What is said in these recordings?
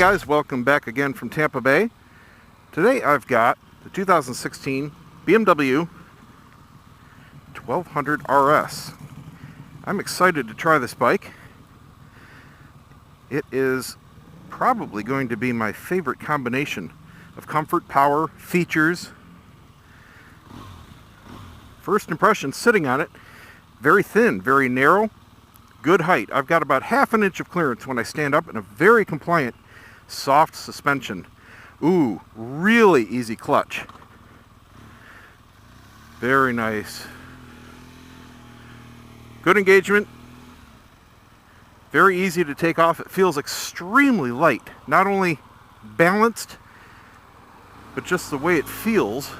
guys, welcome back again from Tampa Bay. Today I've got the 2016 BMW 1200 RS. I'm excited to try this bike. It is probably going to be my favorite combination of comfort, power, features. First impression sitting on it, very thin, very narrow, good height. I've got about half an inch of clearance when I stand up in a very compliant soft suspension. Ooh, really easy clutch. Very nice. Good engagement. Very easy to take off. It feels extremely light. Not only balanced, but just the way it feels.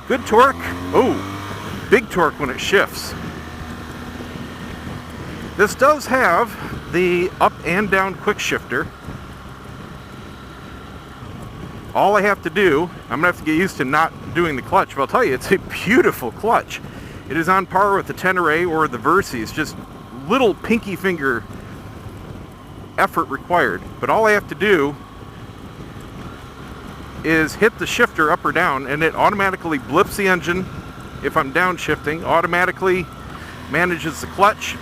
Good torque. Oh, big torque when it shifts. This does have the up and down quick shifter. All I have to do, I'm gonna have to get used to not doing the clutch, but I'll tell you, it's a beautiful clutch. It is on par with the Tenere or the Versys, just little pinky finger effort required. But all I have to do is hit the shifter up or down, and it automatically blips the engine if I'm downshifting, automatically manages the clutch.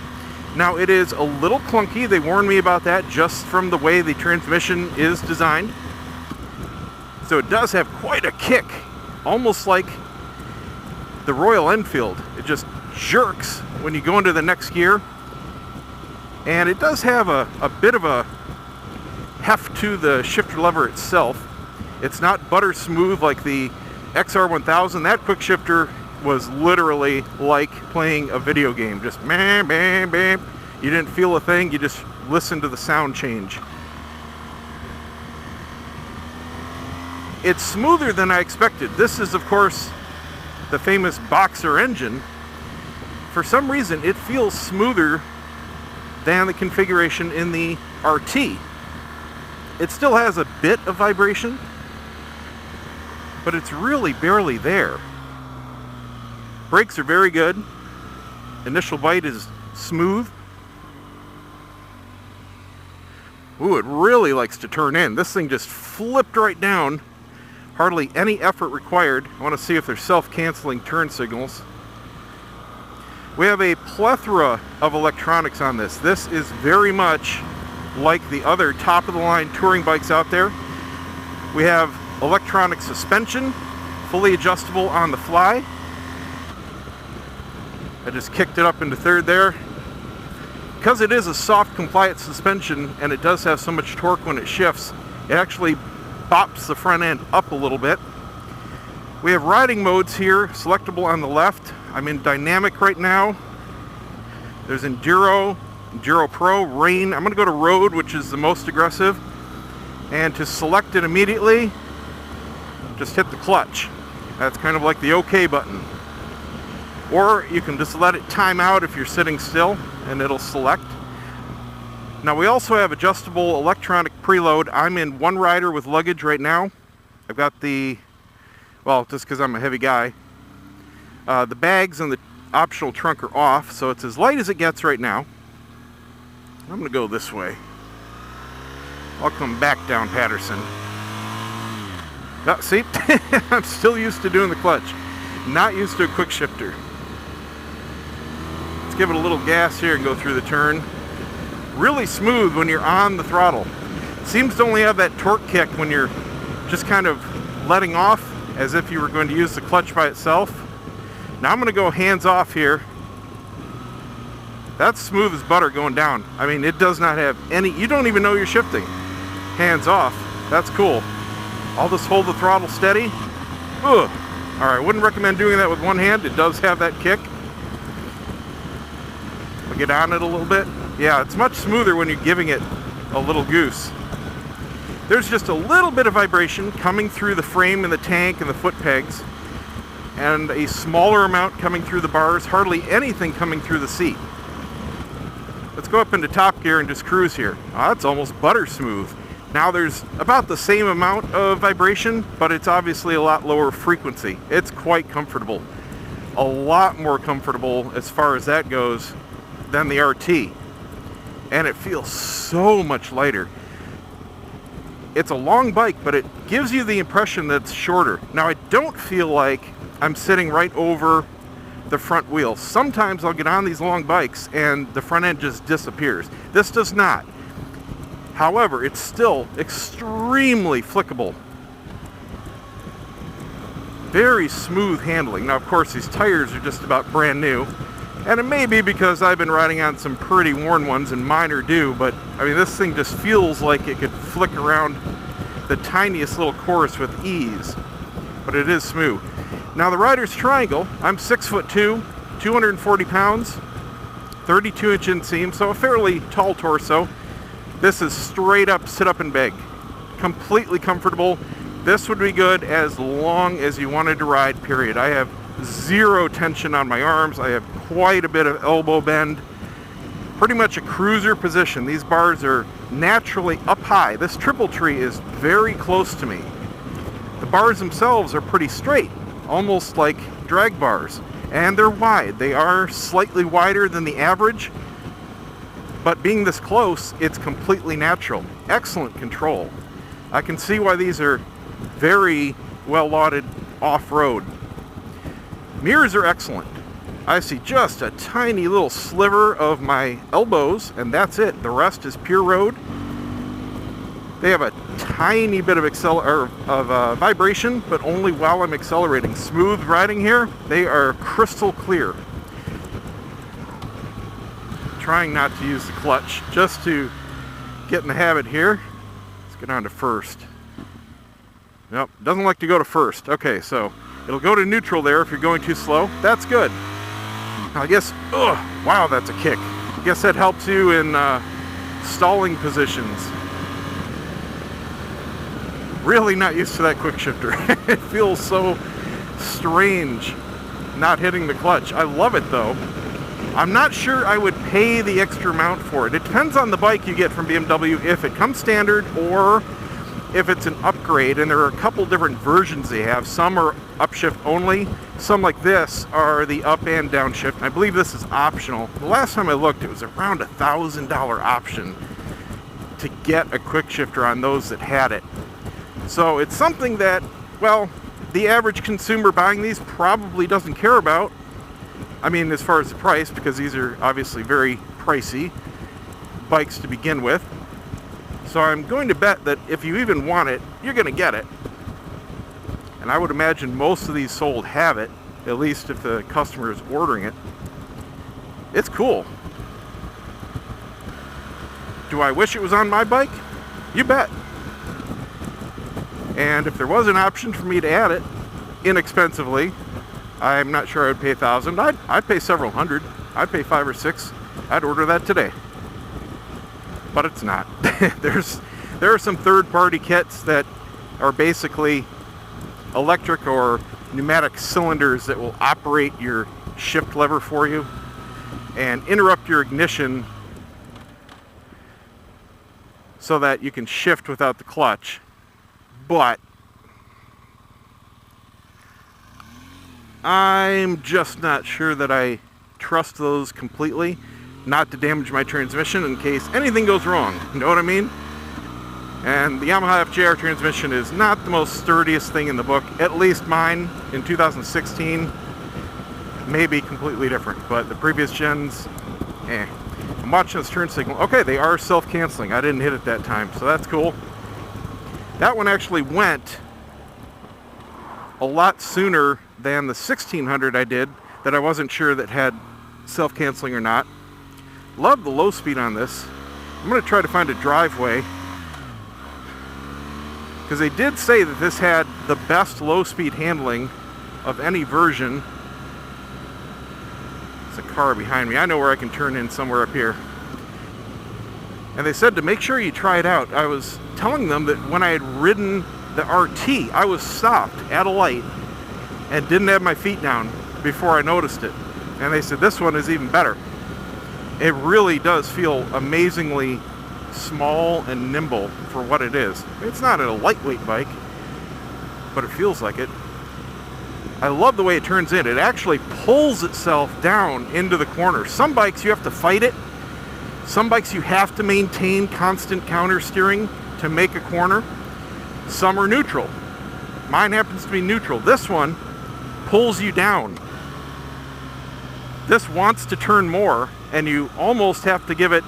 Now it is a little clunky, they warned me about that just from the way the transmission is designed. So it does have quite a kick, almost like the Royal Enfield. It just jerks when you go into the next gear. And it does have a bit of a heft to the shifter lever itself. It's not butter smooth like the XR1000. That quick shifter was literally like playing a video game. Just bam, bam, bam. You didn't feel a thing, you just listened to the sound change. It's smoother than I expected. This is, of course, the famous boxer engine. For some reason, it feels smoother than the configuration in the RT. It still has a bit of vibration, but it's really barely there. Brakes are very good. Initial bite is smooth. Ooh, it really likes to turn in. This thing just flipped right down. Hardly any effort required. I want to see if there's self-canceling turn signals. We have a plethora of electronics on this. This is very much like the other top-of-the-line touring bikes out there. We have electronic suspension, fully adjustable on the fly. I just kicked it up into third there. Because it is a soft, compliant suspension and it does have so much torque when it shifts, it actually bops the front end up a little bit. We have riding modes here, selectable on the left. I'm in dynamic right now. There's Enduro, Enduro Pro, Rain. I'm going to go to Road, which is the most aggressive. And to select it immediately, just hit the clutch. That's kind of like the OK button. Or you can just let it time out if you're sitting still and it'll select. Now we also have adjustable electronic preload. I'm in one rider with luggage right now. I've got the, well, just because I'm a heavy guy, the bags and the optional trunk are off, so it's as light as it gets right now. I'm going to go this way. I'll come back down Patterson. See, I'm still used to doing the clutch. Not used to a quick shifter. Let's give it a little gas here and go through the turn. Really smooth when you're on the throttle. Seems to only have that torque kick when you're just kind of letting off as if you were going to use the clutch by itself. Now I'm going to go hands off here. That's smooth as butter going down. I mean, it does not have any, you don't even know you're shifting. Hands off. That's cool. I'll just hold the throttle steady. Ugh. All right, wouldn't recommend doing that with one hand. It does have that kick. I'll get on it a little bit. Yeah, it's much smoother when you're giving it a little goose. There's just a little bit of vibration coming through the frame and the tank and the foot pegs, and a smaller amount coming through the bars, hardly anything coming through the seat. Let's go up into top gear and just cruise here. Oh, that's almost butter smooth. Now there's about the same amount of vibration, but it's obviously a lot lower frequency. It's quite comfortable. A lot more comfortable as far as that goes than the RT. and it feels so much lighter. It's a long bike, but it gives you the impression that it's shorter. Now, I don't feel like I'm sitting right over the front wheel. Sometimes I'll get on these long bikes and the front end just disappears. This does not. However, it's still extremely flickable. Very smooth handling. Now, of course, these tires are just about brand new. And it may be because I've been riding on some pretty worn ones, and mine are due, but I mean, this thing just feels like it could flick around the tiniest little course with ease. But it is smooth. Now, the rider's triangle, I'm 6'2", 240 pounds, 32-inch inseam, so a fairly tall torso. This is straight up sit up and beg. Completely comfortable. This would be good as long as you wanted to ride, period. I have zero tension on my arms. I have quite a bit of elbow bend. Pretty much a cruiser position. These bars are naturally up high. This triple tree is very close to me. The bars themselves are pretty straight, almost like drag bars. And they're wide. They are slightly wider than the average, but being this close, it's completely natural. Excellent control. I can see why these are very well lauded off-road. Mirrors are excellent. I see just a tiny little sliver of my elbows, and that's it. The rest is pure road. They have a tiny bit of vibration, but only while I'm accelerating. Smooth riding here. They are crystal clear. Trying not to use the clutch, just to get in the habit here. Let's get on to first. Nope, doesn't like to go to first. Okay, so it'll go to neutral there if you're going too slow. That's good. I guess, wow, that's a kick. I guess that helps you in stalling positions. Really not used to that quick shifter. It feels so strange not hitting the clutch. I love it though. I'm not sure I would pay the extra amount for it. It depends on the bike you get from BMW, if it comes standard or if it's an upgrade, and there are a couple different versions they have. Some are upshift only, some like this are the up and downshift. I believe this is optional. The last time I looked, it was around $1,000 option to get a quick shifter on those that had it. So it's something that, well, the average consumer buying these probably doesn't care about. I mean, as far as the price, because these are obviously very pricey bikes to begin with. So I'm going to bet that if you even want it, you're going to get it. And I would imagine most of these sold have it, at least if the customer is ordering it. It's cool. Do I wish it was on my bike? You bet. And if there was an option for me to add it inexpensively, I'm not sure I would pay $1,000. I'd pay several hundred. I'd pay $5 or $6. I'd order that today. But it's not. There are some third-party kits that are basically electric or pneumatic cylinders that will operate your shift lever for you and interrupt your ignition so that you can shift without the clutch. But I'm just not sure that I trust those completely, not to damage my transmission in case anything goes wrong. You know what I mean? And the Yamaha FJR transmission is not the most sturdiest thing in the book. At least mine in 2016 may be completely different, but the previous gens, I'm watching this turn signal. Okay, they are self-canceling. I didn't hit it that time, so that's cool. That one actually went a lot sooner than the 1600 I did, that I wasn't sure that had self-canceling or not. Love the low speed on this. I'm going to try to find a driveway, because they did say that this had the best low speed handling of any version. There's a car behind me. I know where I can turn in somewhere up here. And they said to make sure you try it out. I was telling them that when I had ridden the RT, I was stopped at a light and didn't have my feet down before I noticed it. And they said this one is even better. It really does feel amazingly small and nimble for what it is. It's not a lightweight bike, but it feels like it. I love the way it turns in. It actually pulls itself down into the corner. Some bikes you have to fight it. Some bikes you have to maintain constant counter steering to make a corner. Some are neutral. Mine happens to be neutral. This one pulls you down. This wants to turn more, and you almost have to give it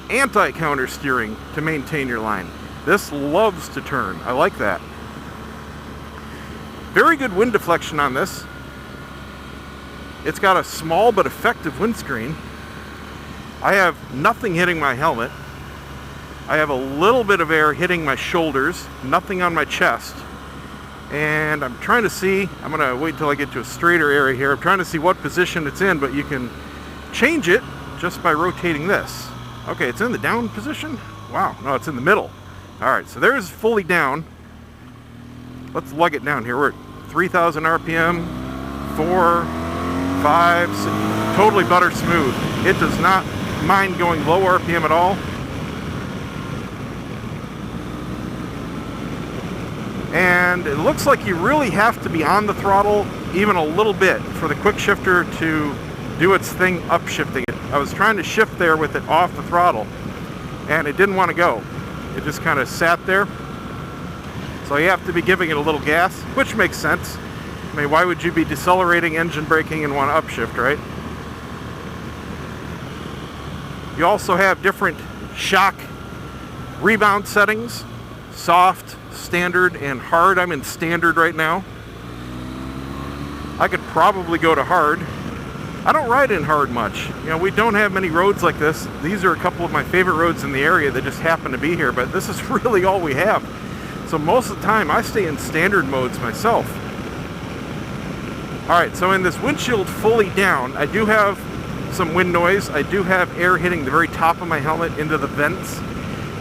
anti-counter steering to maintain your line. This loves to turn. I like that. Very good wind deflection on this. It's got a small but effective windscreen. I have nothing hitting my helmet. I have a little bit of air hitting my shoulders, nothing on my chest. And I'm trying to see, I'm going to wait until I get to a straighter area here. I'm trying to see what position it's in, but you can change it just by rotating this. Okay, it's in the down position? Wow, no, it's in the middle. All right, so there's fully down. Let's lug it down here. We're at 3,000 RPM, 4, 5, 6, totally butter smooth. It does not mind going low RPM at all. And it looks like you really have to be on the throttle even a little bit for the quick shifter to do its thing upshifting it. I was trying to shift there with it off the throttle and it didn't want to go. It just kind of sat there. So you have to be giving it a little gas, which makes sense. I mean, why would you be decelerating, engine braking, and want to upshift, right? You also have different shock rebound settings. Soft, standard, and hard. I'm in standard right now. I could probably go to hard. I don't ride in hard much. You know, we don't have many roads like this. These are a couple of my favorite roads in the area that just happen to be here, but this is really all we have. So most of the time I stay in standard modes myself. Alright, so in this windshield fully down, I do have some wind noise. I do have air hitting the very top of my helmet into the vents.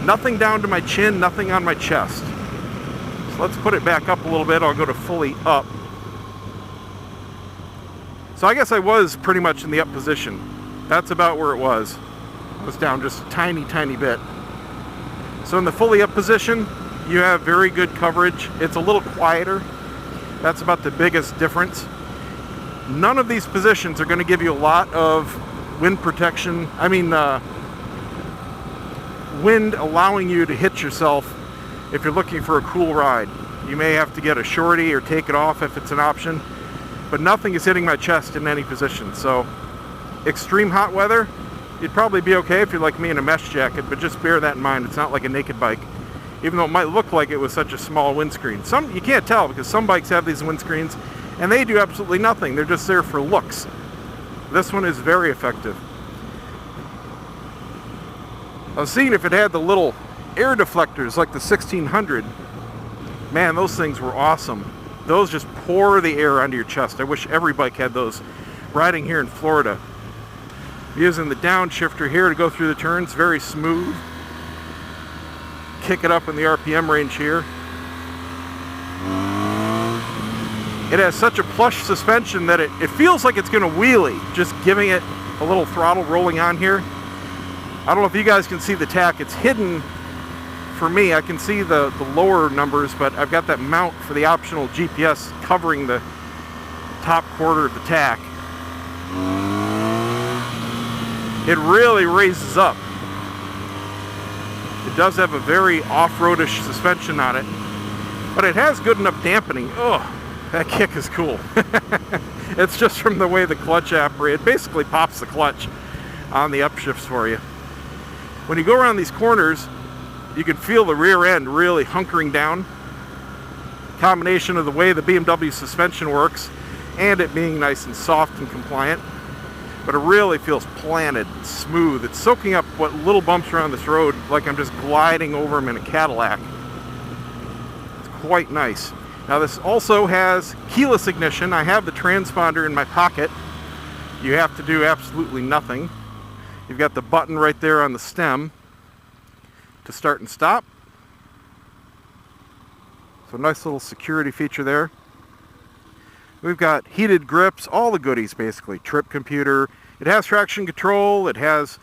Nothing down to my chin, nothing on my chest. So let's put it back up a little bit. I'll go to fully up. So I guess I was pretty much in the up position. That's about where it was. I was down just a tiny, tiny bit. So in the fully up position, you have very good coverage. It's a little quieter. That's about the biggest difference. None of these positions are going to give you a lot of wind protection. I mean, wind allowing you to hit yourself if you're looking for a cool ride. You may have to get a shorty or take it off if it's an option, but nothing is hitting my chest in any position. So extreme hot weather, you'd probably be okay if you're like me in a mesh jacket, but just bear that in mind. It's not like a naked bike, even though it might look like it was such a small windscreen. Some you can't tell because some bikes have these windscreens and they do absolutely nothing. They're just there for looks. This one is very effective. I was seeing if it had the little air deflectors like the 1600. Man, those things were awesome. Those just pour the air onto your chest. I wish every bike had those. Riding here in Florida. Using the downshifter here to go through the turns, very smooth. Kick it up in the RPM range here. It has such a plush suspension that it feels like it's going to wheelie, just giving it a little throttle rolling on here. I don't know if you guys can see the tack. It's hidden for me. I can see the lower numbers, but I've got that mount for the optional GPS covering the top quarter of the tack. It really raises up. It does have a very off-roadish suspension on it, but it has good enough dampening. Oh, that kick is cool. It's just from the way the clutch operates. It basically pops the clutch on the upshifts for you. When you go around these corners, you can feel the rear end really hunkering down. Combination of the way the BMW suspension works and it being nice and soft and compliant. But it really feels planted, smooth. It's soaking up what little bumps around this road like I'm just gliding over them in a Cadillac. It's quite nice. Now this also has keyless ignition. I have the transponder in my pocket. You have to do absolutely nothing. You've got the button right there on the stem to start and stop. So nice little security feature there. We've got heated grips, all the goodies basically. Trip computer. It has traction control. It has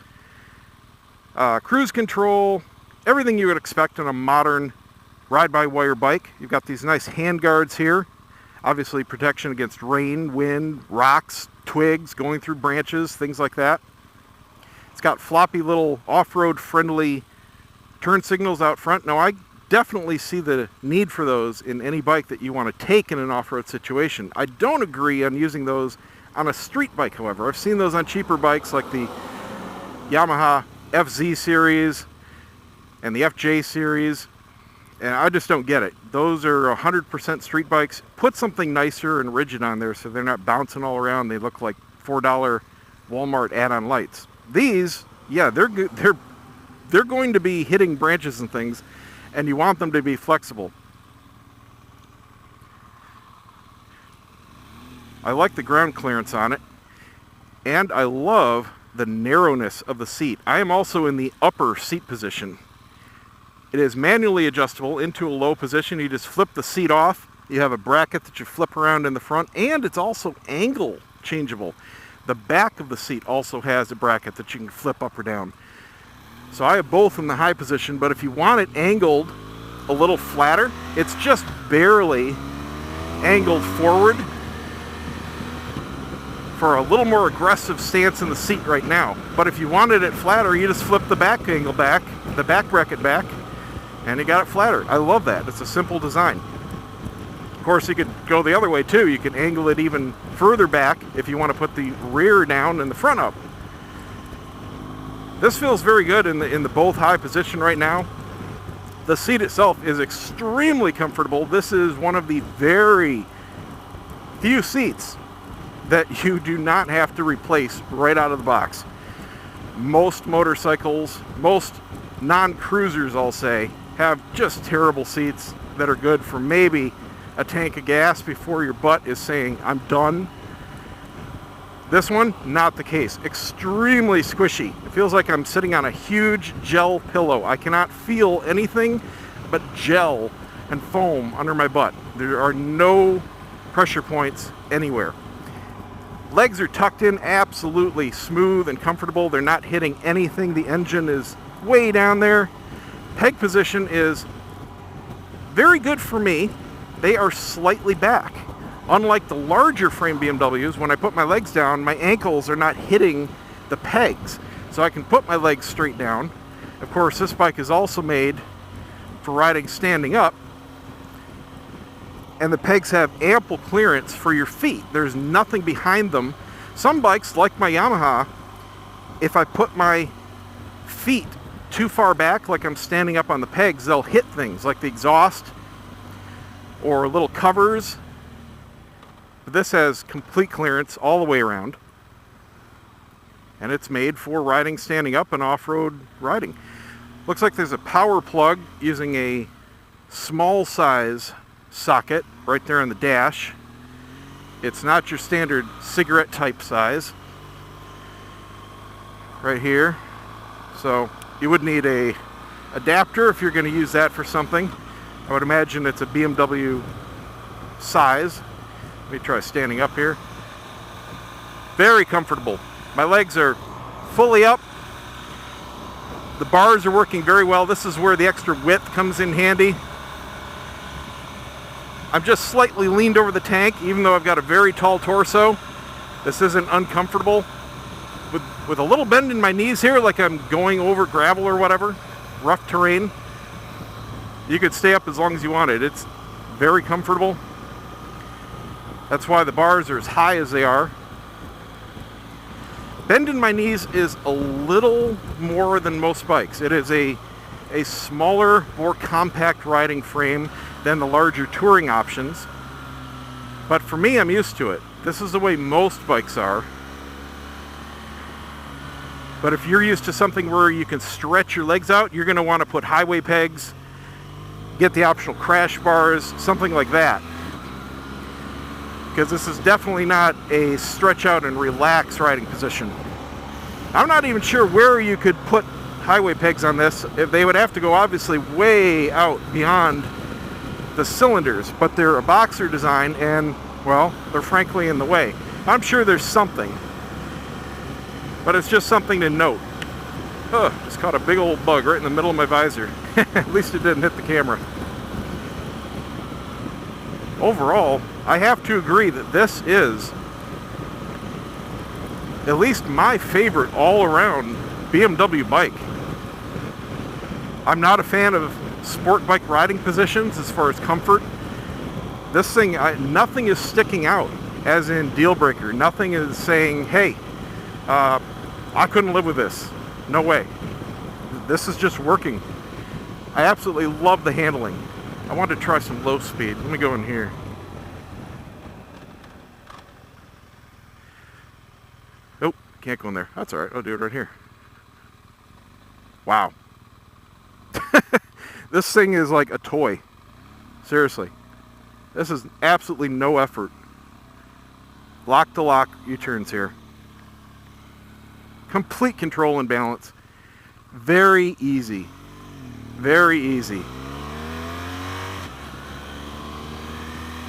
cruise control. Everything you would expect on a modern ride-by-wire bike. You've got these nice hand guards here. Obviously protection against rain, wind, rocks, twigs, going through branches, things like that. It's got floppy little off-road friendly turn signals out front. Now, I definitely see the need for those in any bike that you want to take in an off-road situation. I don't agree on using those on a street bike, however. I've seen those on cheaper bikes like the Yamaha FZ series and the FJ series, and I just don't get it. Those are 100% street bikes. Put something nicer and rigid on there so they're not bouncing all around. They look like $4 Walmart add-on lights. These, yeah, they're good. They're going to be hitting branches and things, and you want them to be flexible. I like the ground clearance on it, and I love the narrowness of the seat. I am also in the upper seat position. It is manually adjustable into a low position. You just flip the seat off. You have a bracket that you flip around in the front, and it's also angle changeable. The back of the seat also has a bracket that you can flip up or down. So I have both in the high position, but if you want it angled a little flatter, it's just barely angled forward for a little more aggressive stance in the seat right now. But if you wanted it flatter, you just flip the back angle back, the back bracket back, and you got it flatter. I love that. It's a simple design. Of course, you could go the other way too. You can angle it even further back if you want to put the rear down and the front up. This feels very good in the both high position right now. The seat itself is extremely comfortable. This is one of the very few seats that you do not have to replace right out of the box. Most motorcycles, most non-cruisers, I'll say, have just terrible seats that are good for maybe a tank of gas before your butt is saying, I'm done. This one, not the case. Extremely squishy. It feels like I'm sitting on a huge gel pillow. I cannot feel anything but gel and foam under my butt. There are no pressure points anywhere. Legs are tucked in absolutely smooth and comfortable. They're not hitting anything. The engine is way down there. Peg position is very good for me. They are slightly back. Unlike the larger frame BMWs, when I put my legs down, my ankles are not hitting the pegs. So I can put my legs straight down. Of course, this bike is also made for riding standing up. And the pegs have ample clearance for your feet. There's nothing behind them. Some bikes, like my Yamaha, if I put my feet too far back, like I'm standing up on the pegs, they'll hit things like the exhaust or little covers. But this has complete clearance all the way around. And it's made for riding standing up and off-road riding. Looks like there's a power plug using a small size socket right there on the dash. It's not your standard cigarette type size right here. So you would need a adapter if you're going to use that for something. I would imagine it's a BMW size. Let me try standing up here. Very comfortable. My legs are fully up. The bars are working very well. This is where the extra width comes in handy. I'm just slightly leaned over the tank, even though I've got a very tall torso. This isn't uncomfortable. With a little bend in my knees here, like I'm going over gravel or whatever, rough terrain. You could stay up as long as you wanted. It's very comfortable. That's why the bars are as high as they are. Bend in my knees is a little more than most bikes. It is a smaller, more compact riding frame than the larger touring options. But for me, I'm used to it. This is the way most bikes are. But if you're used to something where you can stretch your legs out, you're going to want to put highway pegs, get the optional crash bars, something like that. Because this is definitely not a stretch out and relax riding position. I'm not even sure where you could put highway pegs on this. If they would have to go obviously way out beyond the cylinders, but they're a boxer design and, well, they're frankly in the way. I'm sure there's something, but it's just something to note. Ugh, just caught a big old bug right in the middle of my visor. At least it didn't hit the camera. Overall, I have to agree that this is at least my favorite all-around BMW bike. I'm not a fan of sport bike riding positions as far as comfort. This thing, nothing is sticking out as in deal breaker. Nothing is saying, hey, I couldn't live with this. No way. This is just working. I absolutely love the handling. I wanted to try some low speed. Let me go in here. Oh, can't go in there. That's all right. I'll do it right here. Wow. This thing is like a toy. Seriously. This is absolutely no effort. Lock to lock U-turns here. Complete control and balance. Very easy. Very easy.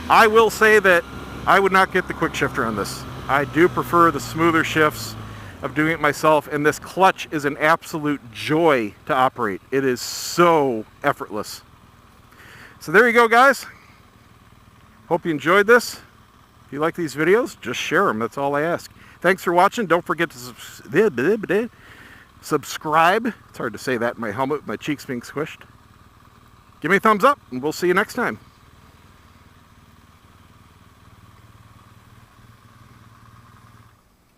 I will say that I would not get the quick shifter on this. I do prefer the smoother shifts of doing it myself, and this clutch is an absolute joy to operate. It is so effortless. So there you go, guys. Hope you enjoyed this. If you like these videos, just share them. That's all I ask. Thanks for watching. Don't forget to subscribe. It's hard to say that in my helmet with my cheeks being squished. Give me a thumbs up, and we'll see you next time.